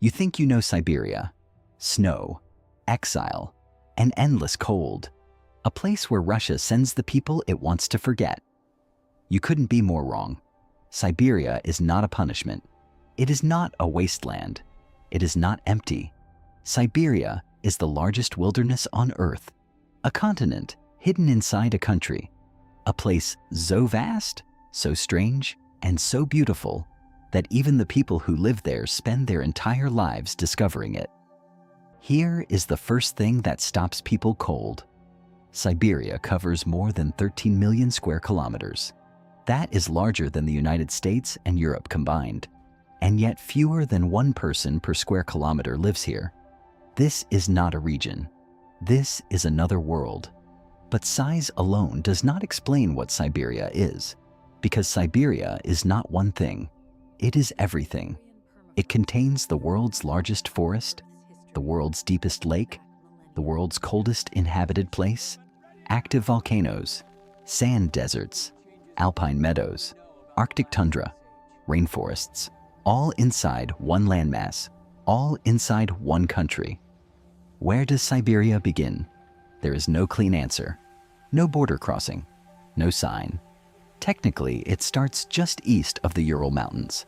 You think you know Siberia, snow, exile, and endless cold, a place where Russia sends the people it wants to forget. You couldn't be more wrong. Siberia is not a punishment. It is not a wasteland. It is not empty. Siberia is the largest wilderness on Earth, a continent hidden inside a country, a place so vast, so strange, and so beautiful that even the people who live there spend their entire lives discovering it. Here is the first thing that stops people cold. Siberia covers more than 13 million square kilometers. That is larger than the United States and Europe combined, and yet fewer than 1 person per square kilometer lives here. This is not a region. This is another world. But size alone does not explain what Siberia is, because Siberia is not one thing. It is everything. It contains the world's largest forest, the world's deepest lake, the world's coldest inhabited place, active volcanoes, sand deserts, alpine meadows, Arctic tundra, rainforests, all inside one landmass, all inside one country. Where does Siberia begin? There is no clean answer, no border crossing, no sign. Technically, it starts just east of the Ural Mountains,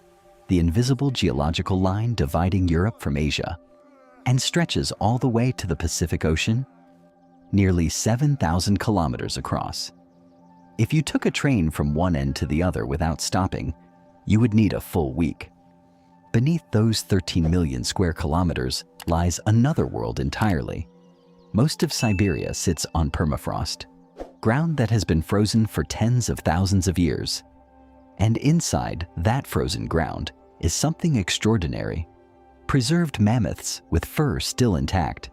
the invisible geological line dividing Europe from Asia, and stretches all the way to the Pacific Ocean, nearly 7,000 kilometers across. If you took a train from one end to the other without stopping, you would need a full week. Beneath those 13 million square kilometers lies another world entirely. Most of Siberia sits on permafrost, ground that has been frozen for tens of thousands of years. And inside that frozen ground is something extraordinary. Preserved mammoths with fur still intact,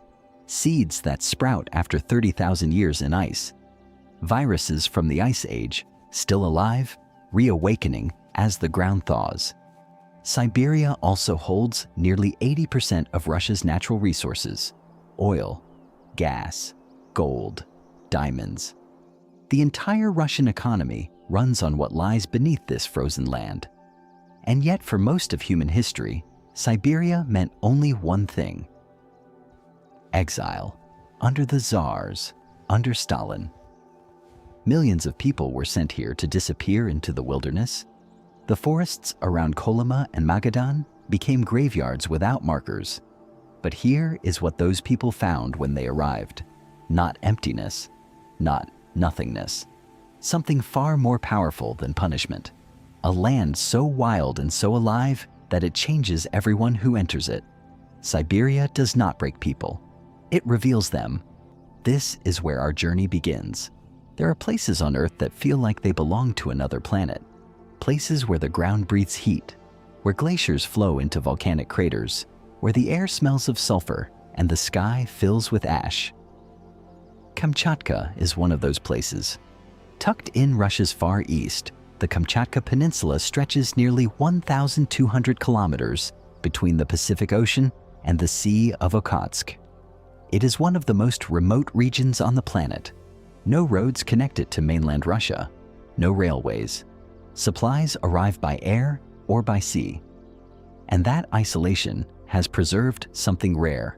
seeds that sprout after 30,000 years in ice, viruses from the Ice Age still alive, reawakening as the ground thaws. Siberia also holds nearly 80% of Russia's natural resources: oil, gas, gold, diamonds. The entire Russian economy runs on what lies beneath this frozen land. And yet, for most of human history, Siberia meant only one thing: exile, under the czars, under Stalin. Millions of people were sent here to disappear into the wilderness. The forests around Kolyma and Magadan became graveyards without markers. But here is what those people found when they arrived: not emptiness, not nothingness. Something far more powerful than punishment. A land so wild and so alive that it changes everyone who enters it. Siberia does not break people. It reveals them. This is where our journey begins. There are places on Earth that feel like they belong to another planet. Places where the ground breathes heat, where glaciers flow into volcanic craters, where the air smells of sulfur and the sky fills with ash. Kamchatka is one of those places. Tucked in Russia's far east, the Kamchatka Peninsula stretches nearly 1,200 kilometers between the Pacific Ocean and the Sea of Okhotsk. It is one of the most remote regions on the planet. No roads connect it to mainland Russia, no railways. Supplies arrive by air or by sea. And that isolation has preserved something rare: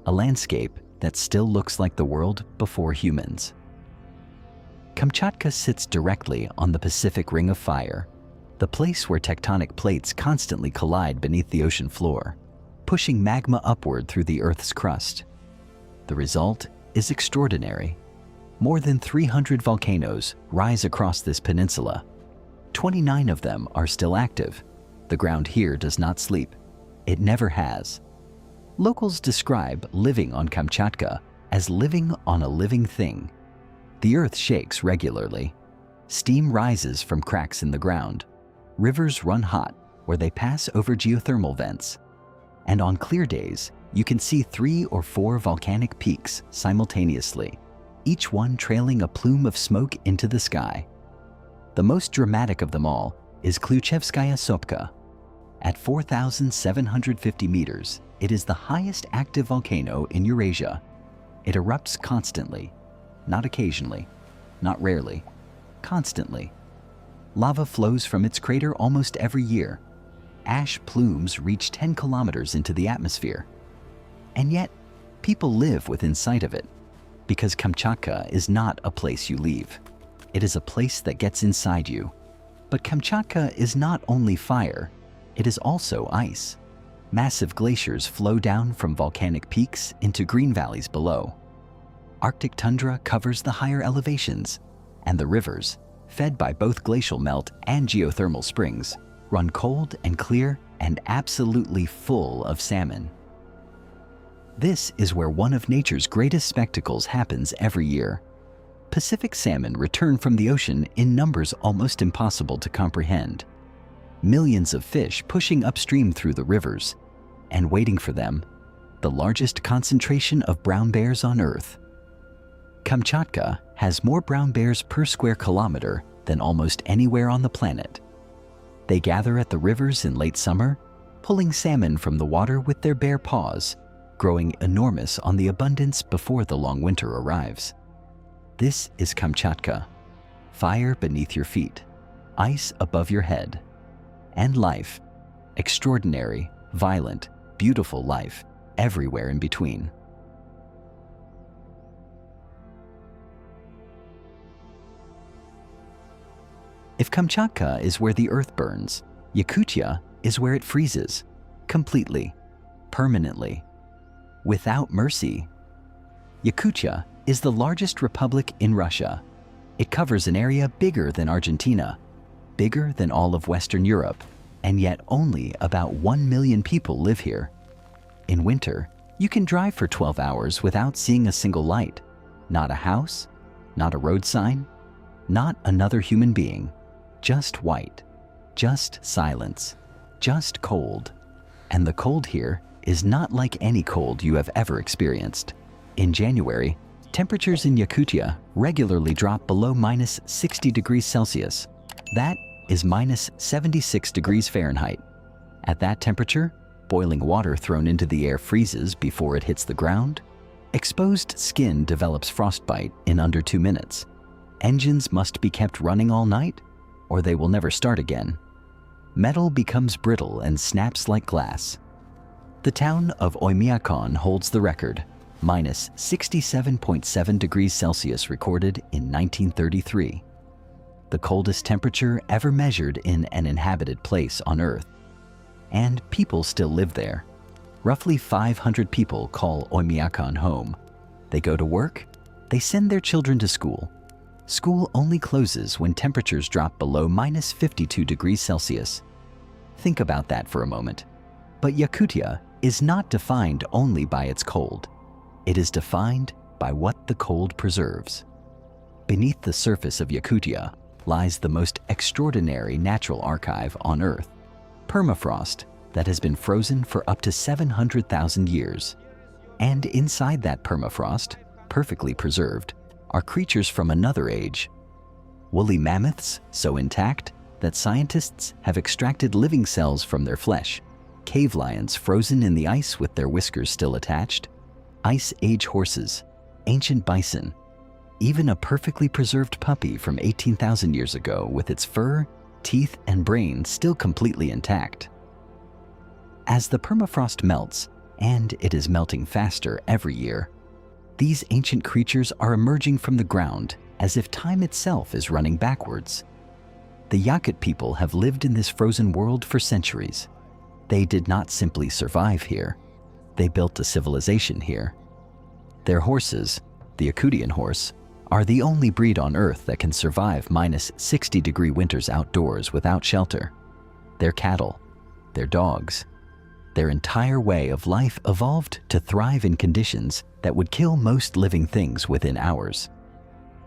a landscape that still looks like the world before humans. Kamchatka sits directly on the Pacific Ring of Fire, the place where tectonic plates constantly collide beneath the ocean floor, pushing magma upward through the Earth's crust. The result is extraordinary. More than 300 volcanoes rise across this peninsula. 29 of them are still active. The ground here does not sleep. It never has. Locals describe living on Kamchatka as living on a living thing. The earth shakes regularly. Steam rises from cracks in the ground. Rivers run hot where they pass over geothermal vents. And on clear days, you can see 3 or 4 volcanic peaks simultaneously, each one trailing a plume of smoke into the sky. The most dramatic of them all is Kluchevskaya Sopka. At 4,750 meters, it is the highest active volcano in Eurasia. It erupts constantly, not occasionally, not rarely, constantly. Lava flows from its crater almost every year. ash plumes reach 10 kilometers into the atmosphere. And yet, people live within sight of it, because Kamchatka is not a place you leave. It is a place that gets inside you. But Kamchatka is not only fire, it is also ice. Massive glaciers flow down from volcanic peaks into green valleys below. Arctic tundra covers the higher elevations, and the rivers, fed by both glacial melt and geothermal springs, run cold and clear and absolutely full of salmon. This is where one of nature's greatest spectacles happens every year. Pacific salmon return from the ocean in numbers almost impossible to comprehend. Millions of fish pushing upstream through the rivers, and waiting for them, the largest concentration of brown bears on Earth. Kamchatka has more brown bears per square kilometer than almost anywhere on the planet. They gather at the rivers in late summer, pulling salmon from the water with their bare paws, growing enormous on the abundance before the long winter arrives. This is Kamchatka, fire beneath your feet, ice above your head, and life, extraordinary, violent, beautiful life, everywhere in between. If Kamchatka is where the earth burns, Yakutia is where it freezes, completely, permanently, without mercy. Yakutia is the largest republic in Russia. It covers an area bigger than Argentina, bigger than all of Western Europe, and yet only about 1 million people live here. In winter, you can drive for 12 hours without seeing a single light, not a house, not a road sign, not another human being, just white, just silence, just cold. And the cold here is not like any cold you have ever experienced. In January, temperatures in Yakutia regularly drop below minus 60 degrees Celsius. That is minus 76 degrees Fahrenheit. At that temperature, boiling water thrown into the air freezes before it hits the ground. Exposed skin develops frostbite in under 2 minutes. Engines must be kept running all night, or they will never start again. Metal becomes brittle and snaps like glass. The town of Oymyakon holds the record, minus 67.7 degrees Celsius recorded in 1933. The coldest temperature ever measured in an inhabited place on Earth. And people still live there. Roughly 500 people call Oymyakon home. They go to work, they send their children to school. School only closes when temperatures drop below minus 52 degrees Celsius. Think about that for a moment. But Yakutia is not defined only by its cold. It is defined by what the cold preserves. Beneath the surface of Yakutia lies the most extraordinary natural archive on Earth, permafrost that has been frozen for up to 700,000 years. And inside that permafrost, perfectly preserved, are creatures from another age. Woolly mammoths so intact that scientists have extracted living cells from their flesh, cave lions frozen in the ice with their whiskers still attached, ice age horses, ancient bison, even a perfectly preserved puppy from 18,000 years ago with its fur, teeth, and brain still completely intact. As the permafrost melts, and it is melting faster every year, these ancient creatures are emerging from the ground as if time itself is running backwards. The Yakut people have lived in this frozen world for centuries. They did not simply survive here. They built a civilization here. Their horses, the Yakutian horse, are the only breed on Earth that can survive minus 60-degree winters outdoors without shelter. Their cattle, their dogs, their entire way of life evolved to thrive in conditions that would kill most living things within hours.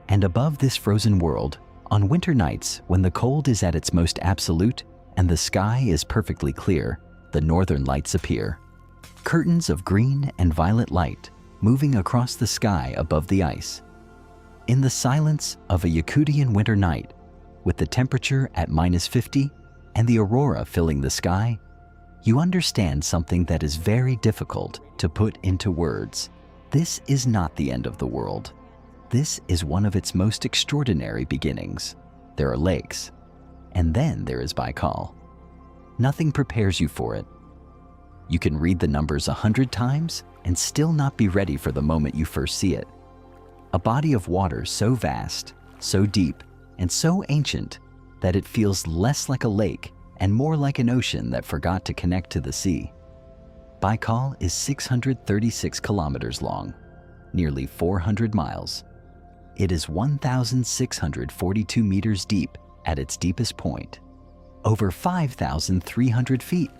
And above this frozen world, on winter nights when the cold is at its most absolute and the sky is perfectly clear, the northern lights appear. Curtains of green and violet light moving across the sky above the ice. In the silence of a Yakutian winter night, with the temperature at minus 50 and the aurora filling the sky, you understand something that is very difficult to put into words. This is not the end of the world. This is one of its most extraordinary beginnings. There are lakes, and then there is Baikal. Nothing prepares you for it. You can read the numbers 100 times and still not be ready for the moment you first see it. A body of water so vast, so deep, and so ancient that it feels less like a lake and more like an ocean that forgot to connect to the sea. Baikal is 636 kilometers long, nearly 400 miles. It is 1,642 meters deep at its deepest point, over 5,300 feet.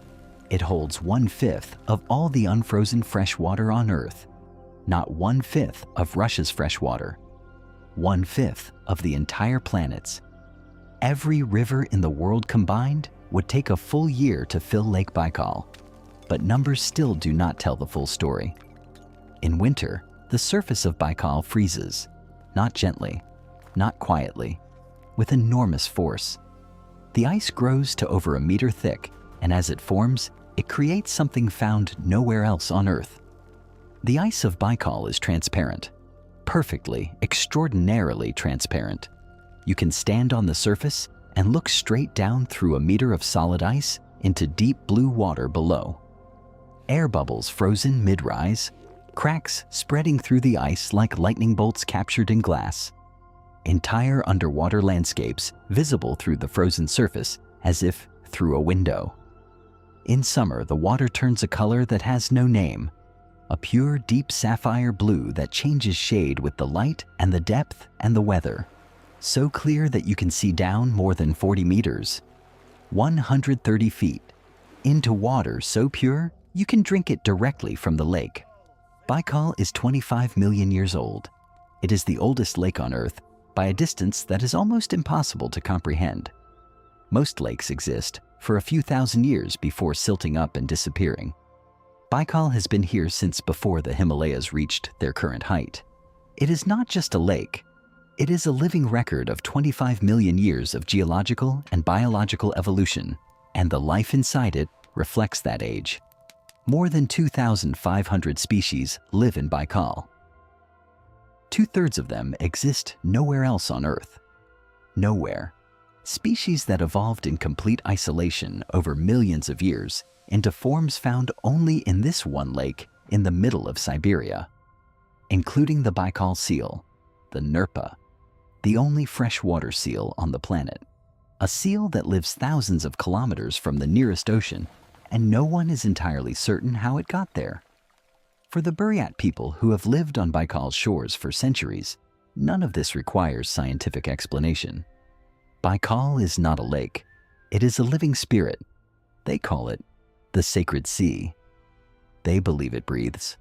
It holds 1/5 of all the unfrozen fresh water on Earth, not 1/5 of Russia's fresh water, 1/5 of the entire planet's. Every river in the world combined would take a full year to fill Lake Baikal, but numbers still do not tell the full story. In winter, the surface of Baikal freezes, not gently, not quietly, with enormous force. The ice grows to over a meter thick, and as it forms, it creates something found nowhere else on Earth. The ice of Baikal is transparent, perfectly, extraordinarily transparent. You can stand on the surface and look straight down through a meter of solid ice into deep blue water below. Air bubbles frozen mid-rise, cracks spreading through the ice like lightning bolts captured in glass. Entire underwater landscapes visible through the frozen surface as if through a window. In summer, the water turns a color that has no name, a pure, deep sapphire blue that changes shade with the light and the depth and the weather. So clear that you can see down more than 40 meters, 130 feet, into water so pure you can drink it directly from the lake. Baikal is 25 million years old. It is the oldest lake on Earth by a distance that is almost impossible to comprehend. Most lakes exist for a few thousand years before silting up and disappearing. Baikal has been here since before the Himalayas reached their current height. It is not just a lake. It is a living record of 25 million years of geological and biological evolution, and the life inside it reflects that age. More than 2,500 species live in Baikal. 2/3 of them exist nowhere else on Earth. Nowhere. Species that evolved in complete isolation over millions of years into forms found only in this one lake in the middle of Siberia, including the Baikal seal, the Nerpa, the only freshwater seal on the planet. A seal that lives thousands of kilometers from the nearest ocean, and no one is entirely certain how it got there. For the Buryat people who have lived on Baikal's shores for centuries, none of this requires scientific explanation. Baikal is not a lake. It is a living spirit. They call it the sacred sea. They believe it breathes.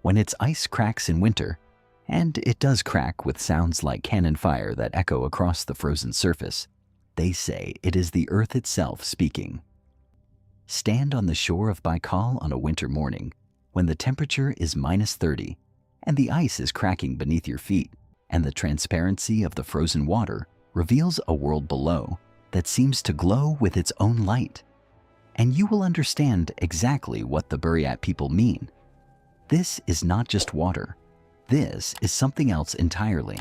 When its ice cracks in winter, and it does crack with sounds like cannon fire that echo across the frozen surface, they say it is the earth itself speaking. Stand on the shore of Baikal on a winter morning when the temperature is -30 and the ice is cracking beneath your feet, and the transparency of the frozen water reveals a world below that seems to glow with its own light. And you will understand exactly what the Buryat people mean. This is not just water. This is something else entirely.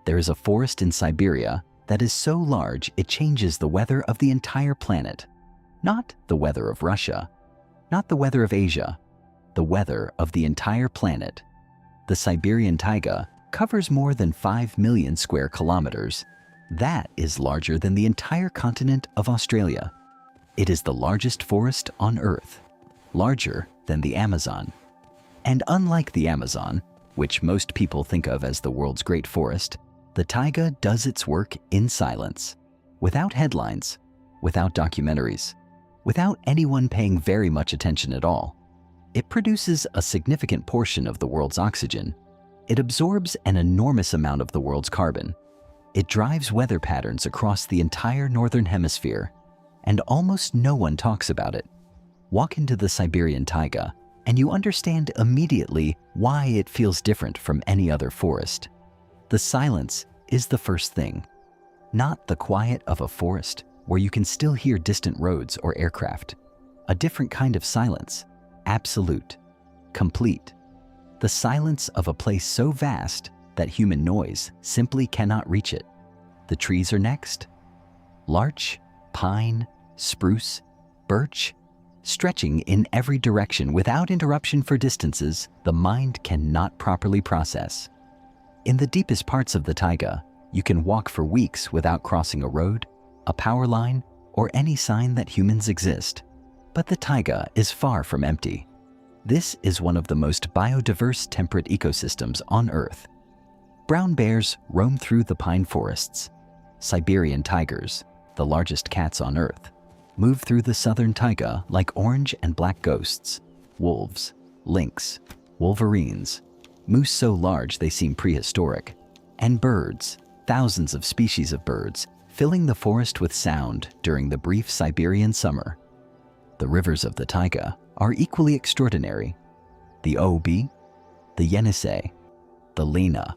There is a forest in Siberia that is so large it changes the weather of the entire planet. Not the weather of Russia, not the weather of Asia, the weather of the entire planet. The Siberian taiga covers more than 5 million square kilometers. That is larger than the entire continent of Australia. It is the largest forest on Earth, larger than the Amazon. And unlike the Amazon, which most people think of as the world's great forest, the taiga does its work in silence, without headlines, without documentaries, without anyone paying very much attention at all. It produces a significant portion of the world's oxygen. It absorbs an enormous amount of the world's carbon. It drives weather patterns across the entire northern hemisphere, and almost no one talks about it. Walk into the Siberian taiga, and you understand immediately why it feels different from any other forest. The silence is the first thing, not the quiet of a forest where you can still hear distant roads or aircraft. A different kind of silence, absolute, complete. The silence of a place so vast that human noise simply cannot reach it. the trees are next. Larch, pine, spruce, birch, stretching in every direction without interruption for distances the mind cannot properly process. In the deepest parts of the taiga, you can walk for weeks without crossing a road, a power line, or any sign that humans exist. But the taiga is far from empty. This is one of the most biodiverse temperate ecosystems on Earth. Brown bears roam through the pine forests. Siberian tigers, the largest cats on Earth, move through the southern taiga like orange and black ghosts. Wolves, lynx, wolverines, moose so large they seem prehistoric, and birds, thousands of species of birds, filling the forest with sound during the brief Siberian summer. The rivers of the taiga are equally extraordinary. The Obi, the Yenisei, the Lena.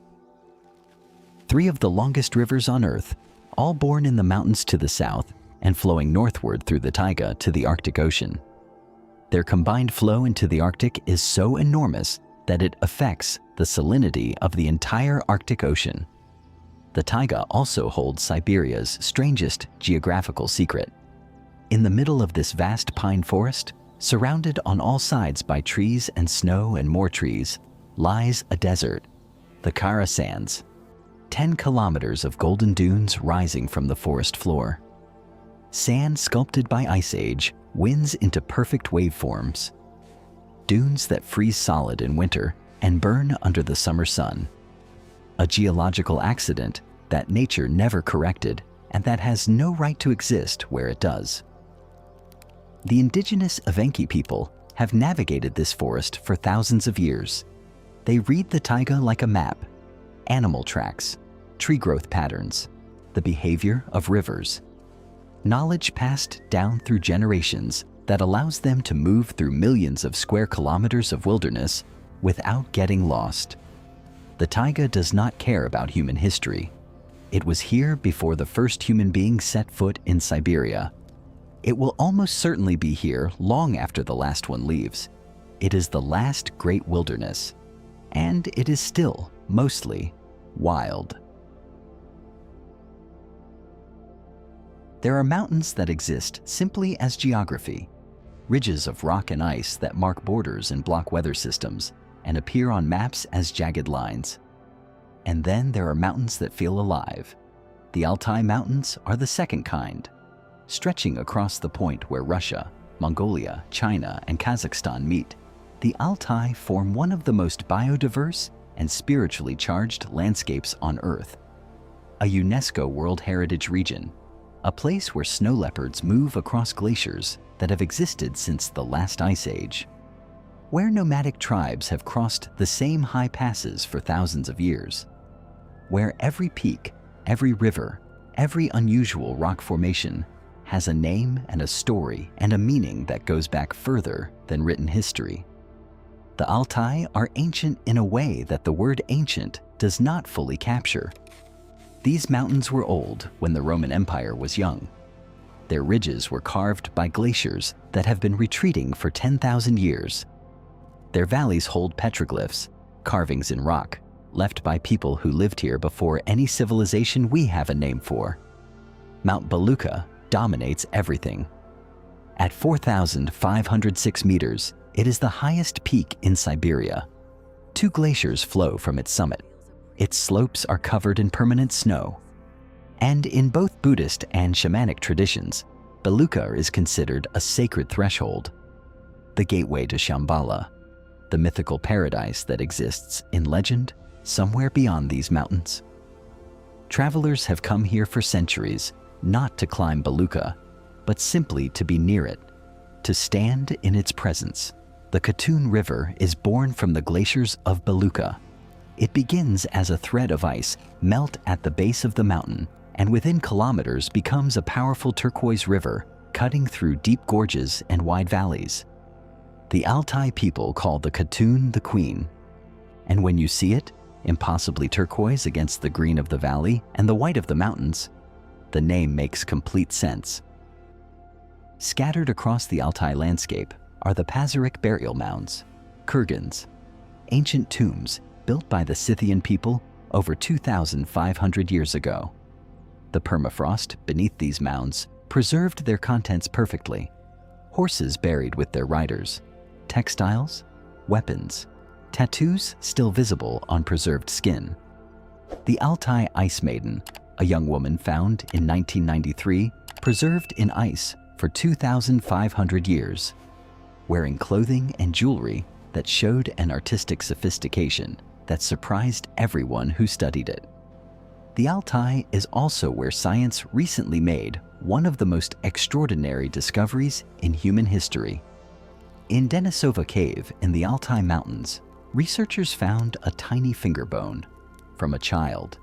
3 of the longest rivers on Earth, all born in the mountains to the south and flowing northward through the taiga to the Arctic Ocean. Their combined flow into the Arctic is so enormous that it affects the salinity of the entire Arctic Ocean. The taiga also holds Siberia's strangest geographical secret. In the middle of this vast pine forest, surrounded on all sides by trees and snow and more trees, lies a desert, the Kara Sands. 10 kilometers of golden dunes rising from the forest floor. Sand sculpted by Ice Age winds into perfect waveforms. Dunes that freeze solid in winter and burn under the summer sun. A geological accident that nature never corrected and that has no right to exist where it does. The indigenous Evenki people have navigated this forest for thousands of years. They read the taiga like a map, animal tracks, tree growth patterns, the behavior of rivers. Knowledge passed down through generations that allows them to move through millions of square kilometers of wilderness without getting lost. The taiga does not care about human history. It was here before the first human being set foot in Siberia. It will almost certainly be here long after the last one leaves. It is the last great wilderness, and it is still mostly wild. There are mountains that exist simply as geography, ridges of rock and ice that mark borders and block weather systems and appear on maps as jagged lines. And then there are mountains that feel alive. The Altai Mountains are the second kind, stretching across the point where Russia, Mongolia, China, and Kazakhstan meet. The Altai form one of the most biodiverse and spiritually charged landscapes on Earth. A UNESCO World Heritage Region, a place where snow leopards move across glaciers that have existed since the last ice age, where nomadic tribes have crossed the same high passes for thousands of years, where every peak, every river, every unusual rock formation has a name and a story and a meaning that goes back further than written history. The Altai are ancient in a way that the word ancient does not fully capture. These mountains were old when the Roman Empire was young. Their ridges were carved by glaciers that have been retreating for 10,000 years. Their valleys hold petroglyphs, carvings in rock, left by people who lived here before any civilization we have a name for. Mount Belukha dominates everything. At 4,506 meters, it is the highest peak in Siberia. 2 glaciers flow from its summit. Its slopes are covered in permanent snow. And in both Buddhist and shamanic traditions, Belukha is considered a sacred threshold, the gateway to Shambhala, the mythical paradise that exists in legend somewhere beyond these mountains. Travelers have come here for centuries, not to climb Belukha, but simply to be near it, to stand in its presence. The Katun River is born from the glaciers of Belukha. It begins as a thread of ice melt at the base of the mountain and within kilometers becomes a powerful turquoise river cutting through deep gorges and wide valleys. The Altai people call the Katun the Queen. And when you see it, impossibly turquoise against the green of the valley and the white of the mountains, the name makes complete sense. Scattered across the Altai landscape are the Pazyryk burial mounds, kurgans, ancient tombs built by the Scythian people over 2,500 years ago. The permafrost beneath these mounds preserved their contents perfectly. Horses buried with their riders, textiles, weapons, tattoos still visible on preserved skin. The Altai Ice Maiden, a young woman found in 1993, preserved in ice for 2,500 years, wearing clothing and jewelry that showed an artistic sophistication that surprised everyone who studied it. The Altai is also where science recently made one of the most extraordinary discoveries in human history. In Denisova Cave in the Altai Mountains, researchers found a tiny finger bone from a child,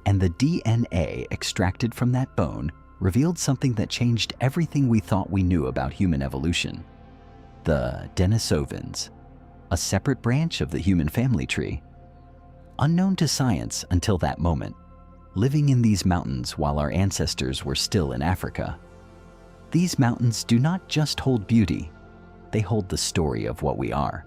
and the DNA extracted from that bone revealed something that changed everything we thought we knew about human evolution. The Denisovans, a separate branch of the human family tree. Unknown to science until that moment, living in these mountains while our ancestors were still in Africa. These mountains do not just hold beauty, they hold the story of what we are.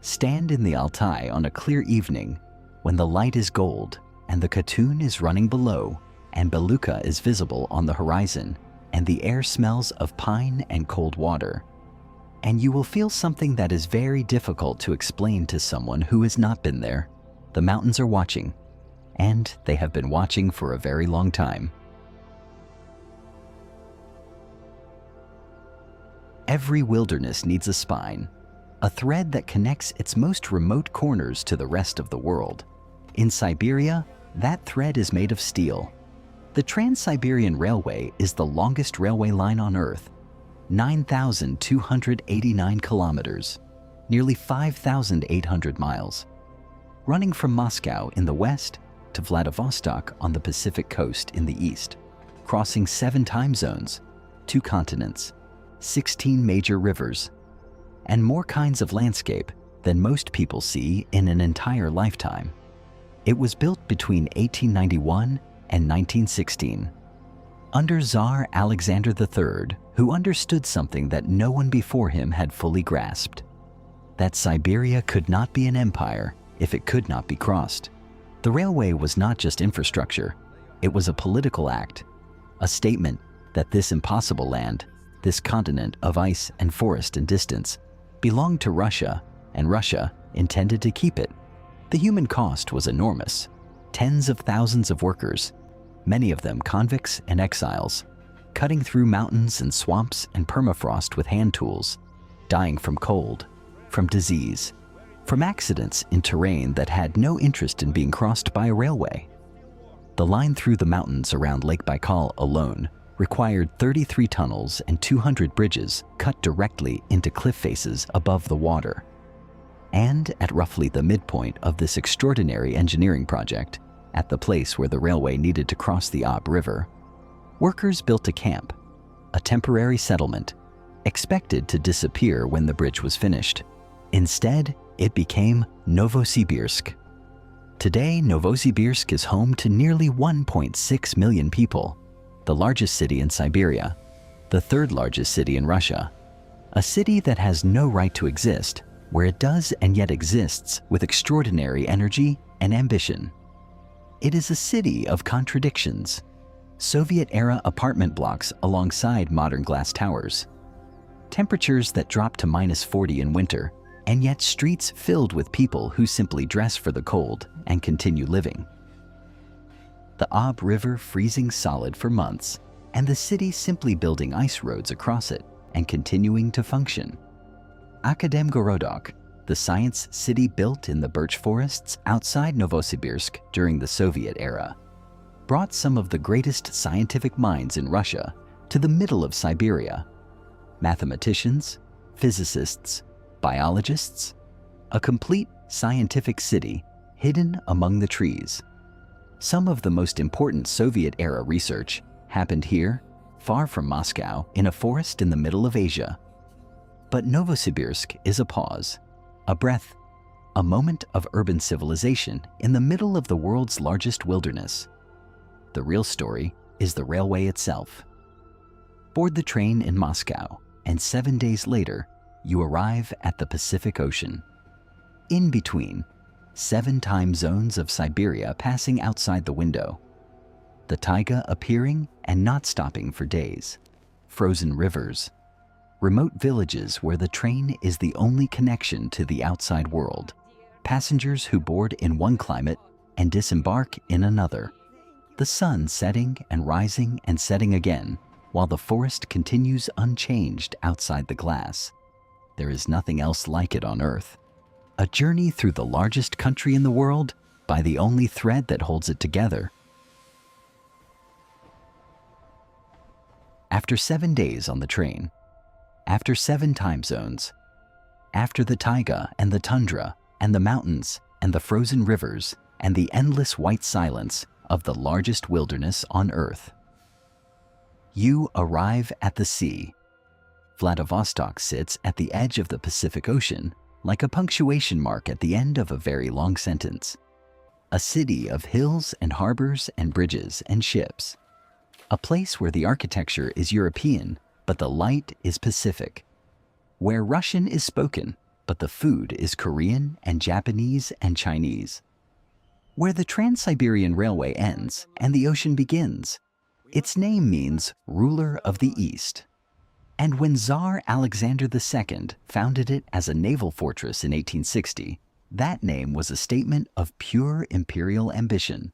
Stand in the Altai on a clear evening when the light is gold and the Katun is running below and Beluga is visible on the horizon and the air smells of pine and cold water. And you will feel something that is very difficult to explain to someone who has not been there. The mountains are watching, and they have been watching for a very long time. Every wilderness needs a spine, a thread that connects its most remote corners to the rest of the world. In Siberia, that thread is made of steel. The Trans-Siberian Railway is the longest railway line on Earth, 9,289 kilometers, nearly 5,800 miles. Running from Moscow in the west to Vladivostok on the Pacific coast in the east, crossing 7 time zones, 2 continents, 16 major rivers, and more kinds of landscape than most people see in an entire lifetime. It was built between 1891 and 1916, under Tsar Alexander III, who understood something that no one before him had fully grasped, that Siberia could not be an empire if it could not be crossed. The railway was not just infrastructure, it was a political act, a statement that this impossible land, this continent of ice and forest and distance, belonged to Russia, and Russia intended to keep it. The human cost was enormous. Tens of thousands of workers, many of them convicts and exiles, cutting through mountains and swamps and permafrost with hand tools, dying from cold, from disease, from accidents in terrain that had no interest in being crossed by a railway. The line through the mountains around Lake Baikal alone required 33 tunnels and 200 bridges cut directly into cliff faces above the water. And at roughly the midpoint of this extraordinary engineering project, at the place where the railway needed to cross the Ob River, workers built a camp, a temporary settlement, expected to disappear when the bridge was finished. Instead, it became Novosibirsk. Today, Novosibirsk is home to nearly 1.6 million people, the largest city in Siberia, the third largest city in Russia, a city that has no right to exist, where it does and yet exists with extraordinary energy and ambition. It is a city of contradictions, Soviet-era apartment blocks alongside modern glass towers, temperatures that drop to -40 in winter, and yet streets filled with people who simply dress for the cold and continue living. The Ob River freezing solid for months, and the city simply building ice roads across it and continuing to function. Akademgorodok, the science city built in the birch forests outside Novosibirsk during the Soviet era, brought some of the greatest scientific minds in Russia to the middle of Siberia. Mathematicians, physicists, biologists, a complete scientific city hidden among the trees. Some of the most important Soviet-era research happened here, far from Moscow, in a forest in the middle of Asia. But Novosibirsk is a pause, a breath, a moment of urban civilization in the middle of the world's largest wilderness. The real story is the railway itself. Board the train in Moscow, and 7 days later, you arrive at the Pacific Ocean. In between, 7 time zones of Siberia passing outside the window. the taiga appearing and not stopping for days. Frozen rivers, remote villages where the train is the only connection to the outside world. Passengers who board in one climate and disembark in another. The sun setting and rising and setting again, while the forest continues unchanged outside the glass. There is nothing else like it on Earth. A journey through the largest country in the world by the only thread that holds it together. After 7 days on the train, after 7 time zones, after the taiga and the tundra and the mountains and the frozen rivers and the endless white silence of the largest wilderness on Earth, you arrive at the sea. Vladivostok sits at the edge of the Pacific Ocean like a punctuation mark at the end of a very long sentence. A city of hills and harbors and bridges and ships. A place where the architecture is European, but the light is Pacific. Where Russian is spoken, but the food is Korean and Japanese and Chinese. Where the Trans-Siberian Railway ends and the ocean begins. Its name means ruler of the East. And when Tsar Alexander II founded it as a naval fortress in 1860, that name was a statement of pure imperial ambition.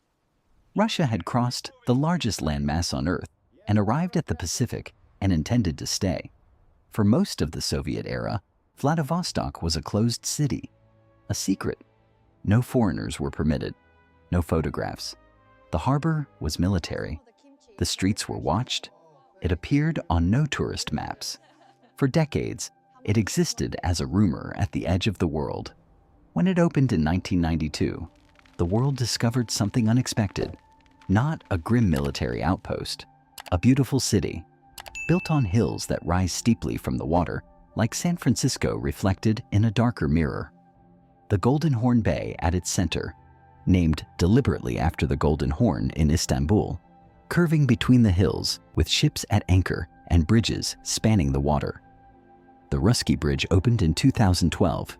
Russia had crossed the largest landmass on Earth and arrived at the Pacific and intended to stay. For most of the Soviet era, Vladivostok was a closed city, a secret. No foreigners were permitted, no photographs. The harbor was military. The streets were watched. It appeared on no tourist maps. For decades, it existed as a rumor at the edge of the world. When it opened in 1992, the world discovered something unexpected. Not a grim military outpost, a beautiful city, built on hills that rise steeply from the water, like San Francisco reflected in a darker mirror. The Golden Horn Bay at its center, named deliberately after the Golden Horn in Istanbul, curving between the hills with ships at anchor and bridges spanning the water. The Ruski Bridge opened in 2012.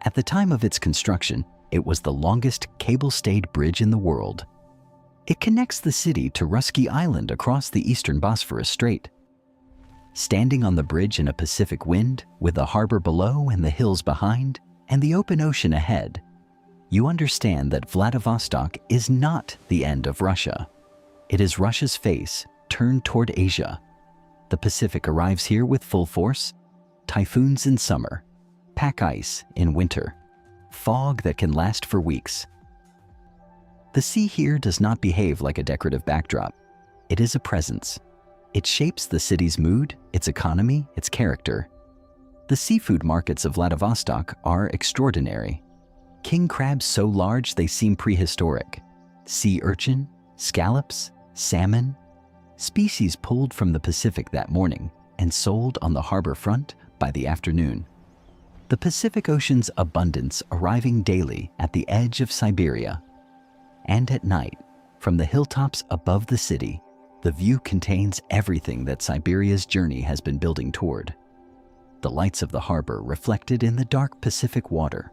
At the time of its construction, it was the longest cable-stayed bridge in the world. It connects the city to Ruski Island across the eastern Bosphorus Strait. Standing on the bridge in a Pacific wind, with the harbor below and the hills behind, and the open ocean ahead, you understand that Vladivostok is not the end of Russia. It is Russia's face turned toward Asia. The Pacific arrives here with full force, typhoons in summer, pack ice in winter, fog that can last for weeks. The sea here does not behave like a decorative backdrop. It is a presence. It shapes the city's mood, its economy, its character. The seafood markets of Vladivostok are extraordinary. King crabs so large they seem prehistoric. Sea urchin, scallops, salmon, species pulled from the Pacific that morning and sold on the harbor front by the afternoon. The Pacific Ocean's abundance arriving daily at the edge of Siberia. And at night, from the hilltops above the city, the view contains everything that Siberia's journey has been building toward. The lights of the harbor reflected in the dark Pacific water,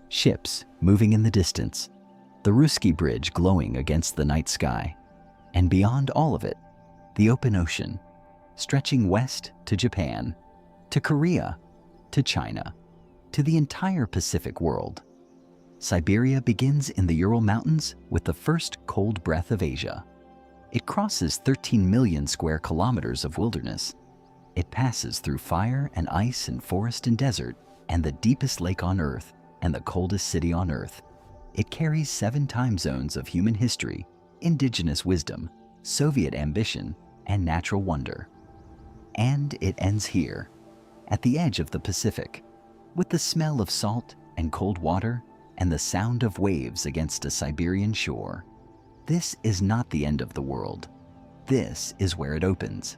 ships moving in the distance, the Ruski Bridge glowing against the night sky, and beyond all of it, the open ocean, stretching west to Japan, to Korea, to China, to the entire Pacific world. Siberia begins in the Ural Mountains with the first cold breath of Asia. It crosses 13 million square kilometers of wilderness. It passes through fire and ice and forest and desert and the deepest lake on Earth and the coldest city on Earth. It carries 7 time zones of human history, indigenous wisdom, Soviet ambition, and natural wonder. And it ends here, at the edge of the Pacific, with the smell of salt and cold water and the sound of waves against a Siberian shore. This is not the end of the world. This is where it opens.